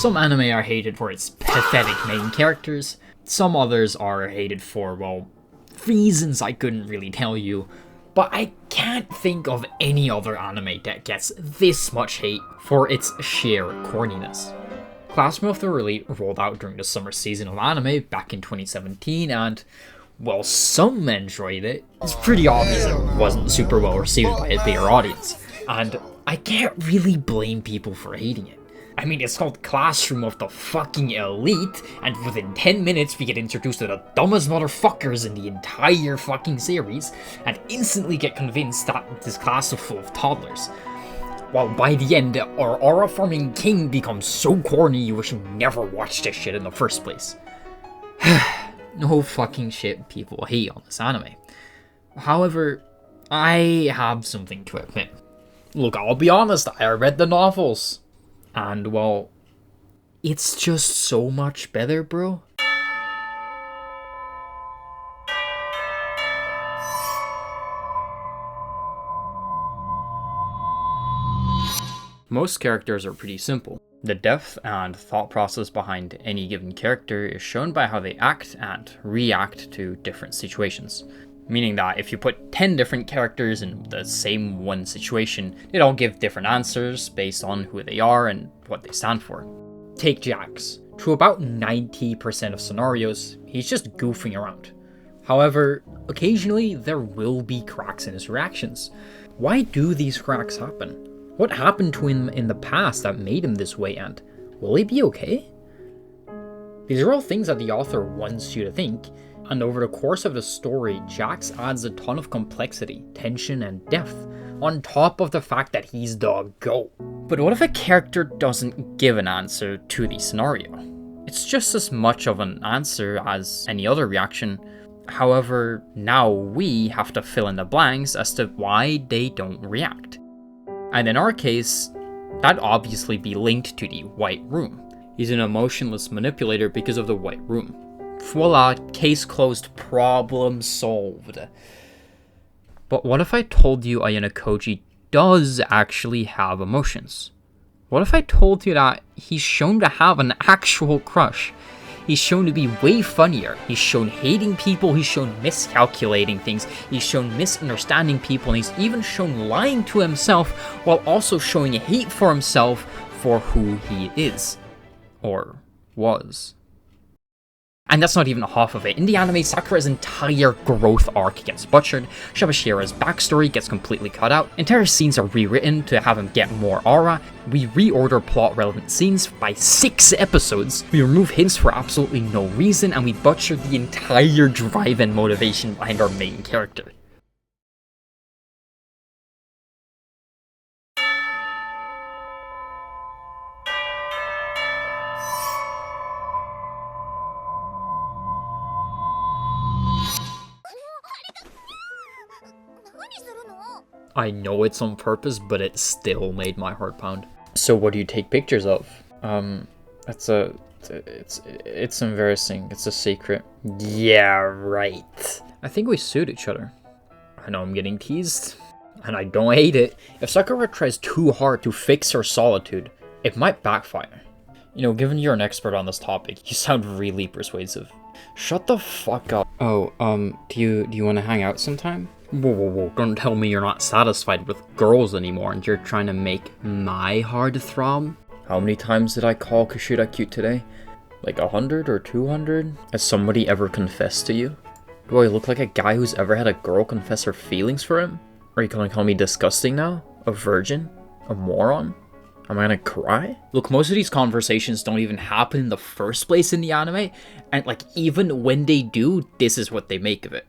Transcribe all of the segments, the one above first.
Some anime are hated for its pathetic main characters, some others are hated for, well, reasons I couldn't really tell you, but I can't think of any other anime that gets this much hate for its sheer corniness. Classroom of the Elite rolled out during the summer season of anime back in 2017, and, well, some enjoyed it. It's pretty obvious it wasn't super well received by a bigger audience, and I can't really blame people for hating it. I mean, it's called Classroom of the fucking Elite, and within 10 minutes we get introduced to the dumbest motherfuckers in the entire fucking series, and instantly get convinced that this class is full of toddlers. While by the end, our aura-forming king becomes so corny you wish you never watched this shit in the first place. No fucking shit people hate on this anime. However, I have something to admit. Look, I'll be honest, I read the novels. And, well, it's just so much better, bro. Most characters are pretty simple. The depth and thought process behind any given character is shown by how they act and react to different situations. Meaning that if you put 10 different characters in the same one situation, they'd all give different answers based on who they are and what they stand for. Take Jax. Through about 90% of scenarios, he's just goofing around. However, occasionally there will be cracks in his reactions. Why do these cracks happen? What happened to him in the past that made him this way, and will he be okay? These are all things that the author wants you to think, and over the course of the story, Jax adds a ton of complexity, tension, and depth, on top of the fact that he's the GOAT. But what if a character doesn't give an answer to the scenario? It's just as much of an answer as any other reaction. However, now we have to fill in the blanks as to why they don't react. And in our case, that'd obviously be linked to the White Room. He's an emotionless manipulator because of the White Room. Voila, case closed, problem solved. But what if I told you Ayano Koji does actually have emotions? What if I told you that he's shown to have an actual crush? He's shown to be way funnier. He's shown hating people, he's shown miscalculating things, he's shown misunderstanding people, and he's even shown lying to himself while also showing hate for himself for who he is. Or was. And that's not even half of it. In the anime, Sakura's entire growth arc gets butchered, Shabashira's backstory gets completely cut out, entire scenes are rewritten to have him get more aura, we reorder plot-relevant scenes by 6 episodes, we remove hints for absolutely no reason, and we butcher the entire drive and motivation behind our main character. I know it's on purpose, but it still made my heart pound. So what do you take pictures of? It's embarrassing. It's a secret. Yeah, right. I think we suit each other. I know I'm getting teased, and I don't hate it. If Sakura tries too hard to fix her solitude, it might backfire. You know, given you're an expert on this topic, you sound really persuasive. Shut the fuck up. Oh, do you want to hang out sometime? Whoa, don't tell me you're not satisfied with girls anymore and you're trying to make my heart throb? How many times did I call Kushida cute today? Like 100 or 200? Has somebody ever confessed to you? Do I look like a guy who's ever had a girl confess her feelings for him? Are you gonna call me disgusting now? A virgin? A moron? Am I gonna cry? Look, most of these conversations don't even happen in the first place in the anime, and like even when they do, this is what they make of it.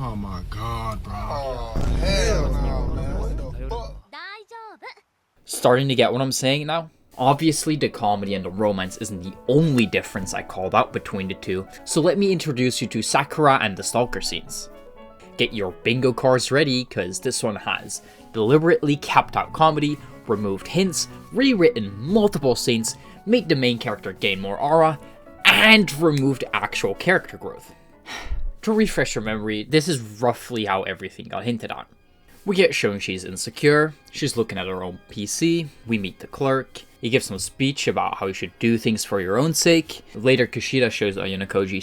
Oh my god, bro. Oh, hell no, man. What the fuck? Starting to get what I'm saying now? Obviously, the comedy and the romance isn't the only difference I called out between the two, so let me introduce you to Sakura and the stalker scenes. Get your bingo cards ready, cause this one has deliberately kept out comedy, removed hints, rewritten multiple scenes, made the main character gain more aura, and removed actual character growth. To refresh your memory, this is roughly how everything got hinted at. We get shown she's insecure, she's looking at her own PC, we meet the clerk, he gives some speech about how you should do things for your own sake. Later Kushida shows Ayano Koji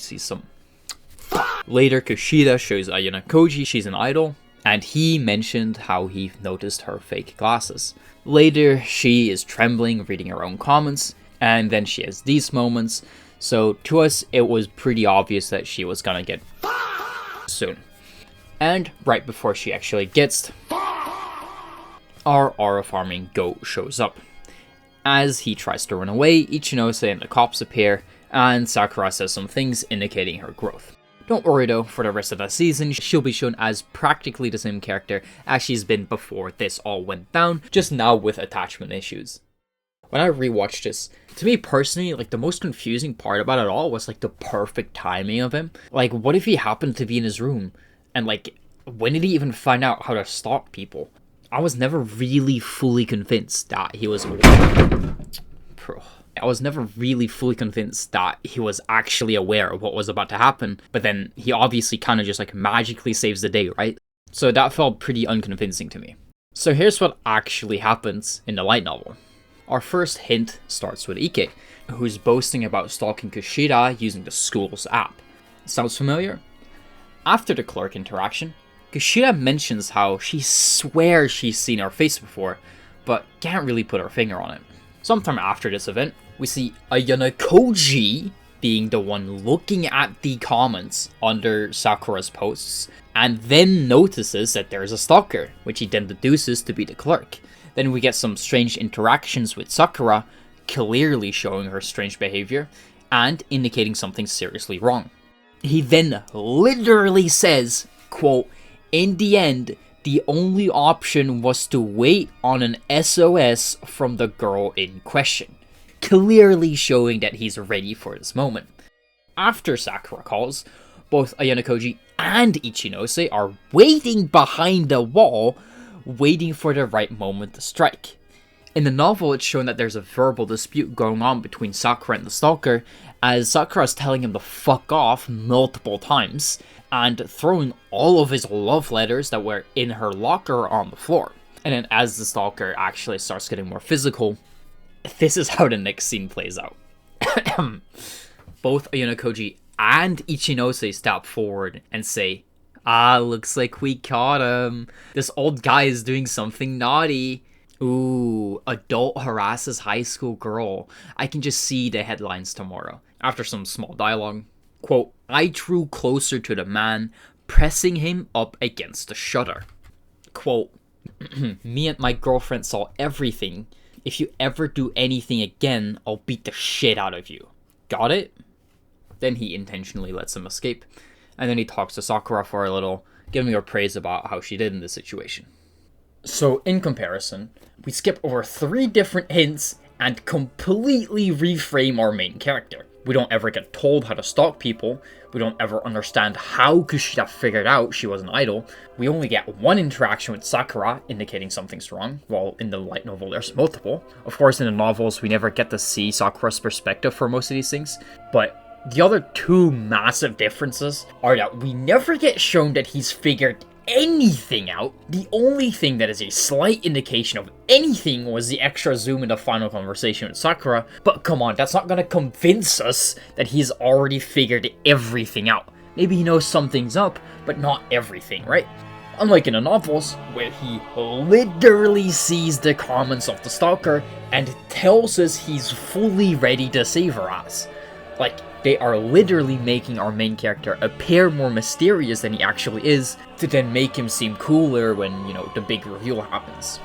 she's an idol, and he mentioned how he noticed her fake glasses. Later, she is trembling, reading her own comments, and then she has these moments. So to us, it was pretty obvious that she was gonna get soon. And right before she actually gets, our aura farming goat shows up. As he tries to run away, Ichinose and the cops appear, and Sakura says some things indicating her growth. Don't worry though, for the rest of the season, she'll be shown as practically the same character as she's been before this all went down, just now with attachment issues. When I rewatched this, to me personally, like, the most confusing part about it all was, like, the perfect timing of him. Like, what if he happened to be in his room? And, like, when did he even find out how to stalk people? I was never really fully convinced that he was... I was never really fully convinced that he was actually aware of what was about to happen, but then he obviously kind of just, like, magically saves the day, right? So that felt pretty unconvincing to me. So here's what actually happens in the light novel. Our first hint starts with Ike, who's boasting about stalking Kushida using the school's app. Sounds familiar? After the clerk interaction, Kushida mentions how she swears she's seen her face before, but can't really put her finger on it. Sometime after this event, we see Ayano Koji being the one looking at the comments under Sakura's posts, and then notices that there's a stalker, which he then deduces to be the clerk. Then we get some strange interactions with Sakura, clearly showing her strange behavior, and indicating something seriously wrong. He then literally says, quote, "In the end, the only option was to wait on an SOS from the girl in question," clearly showing that he's ready for this moment. After Sakura calls, both Ayano Koji and Ichinose are waiting behind the wall, waiting for the right moment to strike. In the novel, it's shown that there's a verbal dispute going on between Sakura and the stalker, as Sakura is telling him to fuck off multiple times, and throwing all of his love letters that were in her locker on the floor. And then as the stalker actually starts getting more physical, this is how the next scene plays out. Both Ayano Koji and Ichinose step forward and say, "Ah, looks like we caught him. This old guy is doing something naughty. Ooh, adult harasses high school girl. I can just see the headlines tomorrow." After some small dialogue, quote, "I drew closer to the man, pressing him up against the shutter." Quote, "Me and my girlfriend saw everything. If you ever do anything again, I'll beat the shit out of you. Got it?" Then he intentionally lets him escape, and then he talks to Sakura for a little, giving her praise about how she did in this situation. So in comparison, we skip over 3 different hints and completely reframe our main character. We don't ever get told how to stalk people, we don't ever understand how Kushida figured out she was an idol, we only get one interaction with Sakura indicating something's wrong, while in the light novel there's multiple. Of course in the novels we never get to see Sakura's perspective for most of these things, but the other 2 massive differences are that we never get shown that he's figured anything out. The only thing that is a slight indication of anything was the extra zoom in the final conversation with Sakura, but come on, that's not gonna convince us that he's already figured everything out. Maybe he knows something's up, but not everything, right? Unlike in the novels, where he literally sees the comments of the stalker and tells us he's fully ready to save her ass. Like, they are literally making our main character appear more mysterious than he actually is, to then make him seem cooler when, you know, the big reveal happens.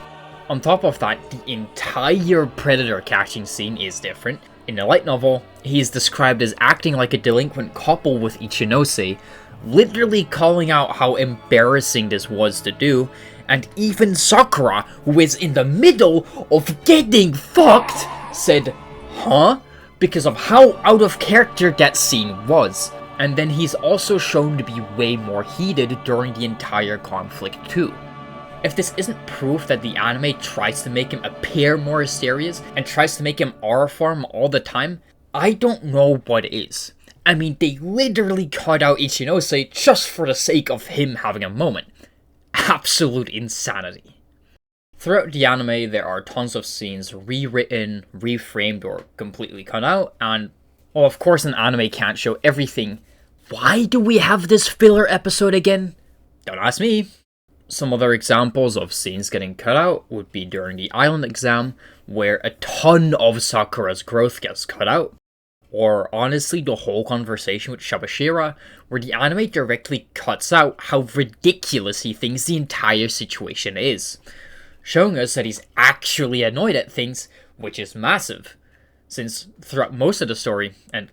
On top of that, the entire predator catching scene is different. In the light novel, he is described as acting like a delinquent couple with Ichinose, literally calling out how embarrassing this was to do, and even Sakura, who is in the middle of getting fucked, said, "Huh?" because of how out of character that scene was. And then he's also shown to be way more heated during the entire conflict too. If this isn't proof that the anime tries to make him appear more serious and tries to make him aura farm all the time, I don't know what is. I mean, they literally cut out Ichinose just for the sake of him having a moment. absolute insanity. Throughout the anime, there are tons of scenes rewritten, reframed, or completely cut out, and, well, of course an anime can't show everything. Why do we have this filler episode again? Don't ask me. Some other examples of scenes getting cut out would be during the island exam, where a ton of Sakura's growth gets cut out. Or honestly, the whole conversation with Shabashira, where the anime directly cuts out how ridiculous he thinks the entire situation is, showing us that he's actually annoyed at things, which is massive, since throughout most of the story, and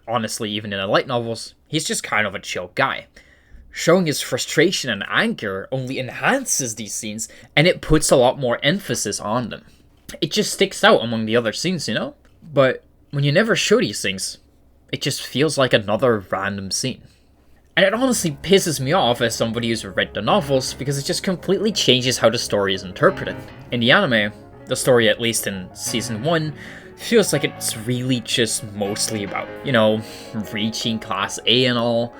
honestly even in the light novels, he's just kind of a chill guy. Showing his frustration and anger only enhances these scenes, and it puts a lot more emphasis on them. It just sticks out among the other scenes, you know? But when you never show these things, it just feels like another random scene. And it honestly pisses me off as somebody who's read the novels, because it just completely changes how the story is interpreted. In the anime, the story, at least in season 1, feels like it's really just mostly about, reaching class A and all,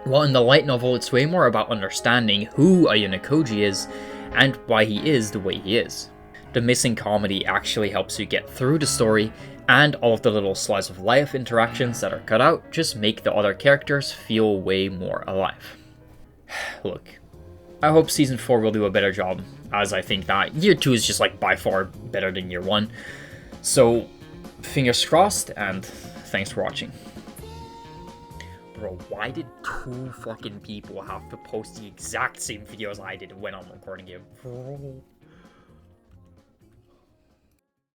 while in the light novel it's way more about understanding who a Yunokoji is, and why he is the way he is. The missing comedy actually helps you get through the story, and all of the little slice of life interactions that are cut out just make the other characters feel way more alive. Look, I hope season 4 will do a better job, as I think that year 2 is just by far better than year 1. So, fingers crossed, and thanks for watching. Bro, why did 2 fucking people have to post the exact same videos I did when I'm recording it? Bro.